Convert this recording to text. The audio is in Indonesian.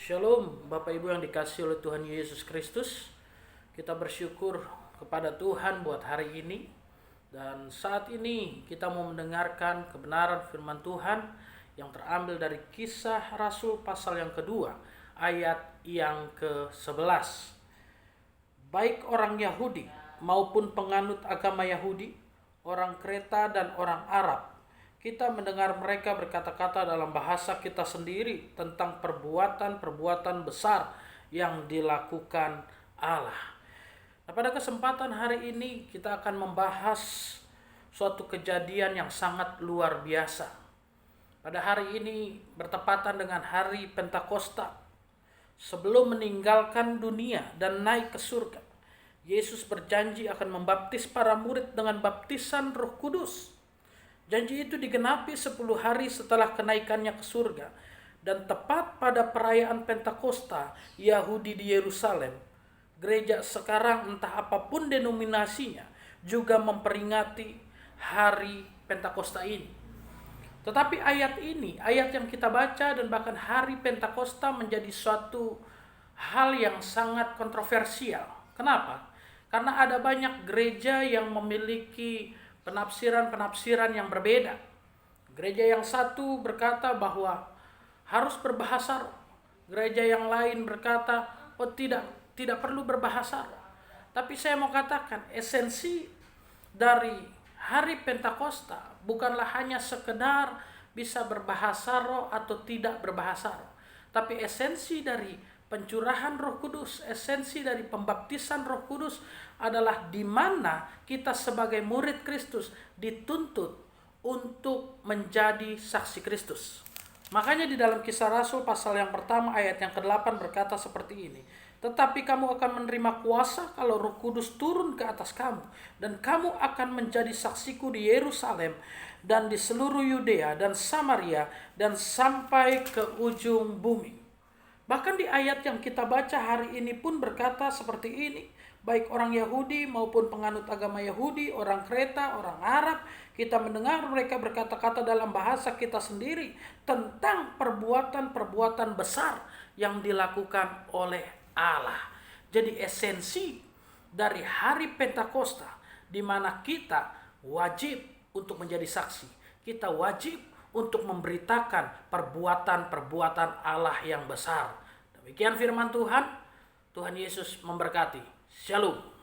Shalom Bapak Ibu yang dikasihi oleh Tuhan Yesus Kristus. Kita bersyukur kepada Tuhan buat hari ini. Dan saat ini kita mau mendengarkan kebenaran firman Tuhan yang terambil dari Kisah Rasul pasal yang kedua, ayat yang ke-11. Baik orang Yahudi maupun penganut agama Yahudi, orang Kreta dan orang Arab, kita mendengar mereka berkata-kata dalam bahasa kita sendiri tentang perbuatan-perbuatan besar yang dilakukan Allah. Nah, pada kesempatan hari ini kita akan membahas suatu kejadian yang sangat luar biasa. Pada hari ini bertepatan dengan hari Pentakosta. Sebelum meninggalkan dunia dan naik ke surga, Yesus berjanji akan membaptis para murid dengan baptisan Roh Kudus. Janji itu digenapi 10 hari setelah kenaikannya ke surga. Dan tepat pada perayaan Pentakosta Yahudi di Yerusalem, gereja sekarang entah apapun denominasinya juga memperingati hari Pentakosta ini. Tetapi ayat ini, ayat yang kita baca dan bahkan hari Pentakosta menjadi suatu hal yang sangat kontroversial. Kenapa? Karena ada banyak gereja yang memiliki penafsiran-penafsiran yang berbeda. Gereja yang satu berkata bahwa harus berbahasa roh. Gereja yang lain berkata, oh tidak perlu berbahasa roh. Tapi saya mau katakan, esensi dari hari Pentakosta bukanlah hanya sekedar bisa berbahasa roh atau tidak berbahasa roh. Tapi esensi dari pencurahan Roh Kudus, esensi dari pembaptisan Roh Kudus adalah di mana kita sebagai murid Kristus dituntut untuk menjadi saksi Kristus. Makanya di dalam Kisah Rasul pasal yang pertama ayat yang ke-8 berkata seperti ini. Tetapi kamu akan menerima kuasa kalau Roh Kudus turun ke atas kamu, dan kamu akan menjadi saksiku di Yerusalem dan di seluruh Yudea dan Samaria dan sampai ke ujung bumi. Bahkan di ayat yang kita baca hari ini pun berkata seperti ini. Baik orang Yahudi maupun penganut agama Yahudi, orang Kreta, orang Arab, kita mendengar mereka berkata-kata dalam bahasa kita sendiri tentang perbuatan-perbuatan besar yang dilakukan oleh Allah. Jadi esensi dari hari Pentakosta di mana kita wajib untuk menjadi saksi. Kita wajib untuk memberitakan perbuatan-perbuatan Allah yang besar. Demikian firman Tuhan. Tuhan Yesus memberkati. Shalom.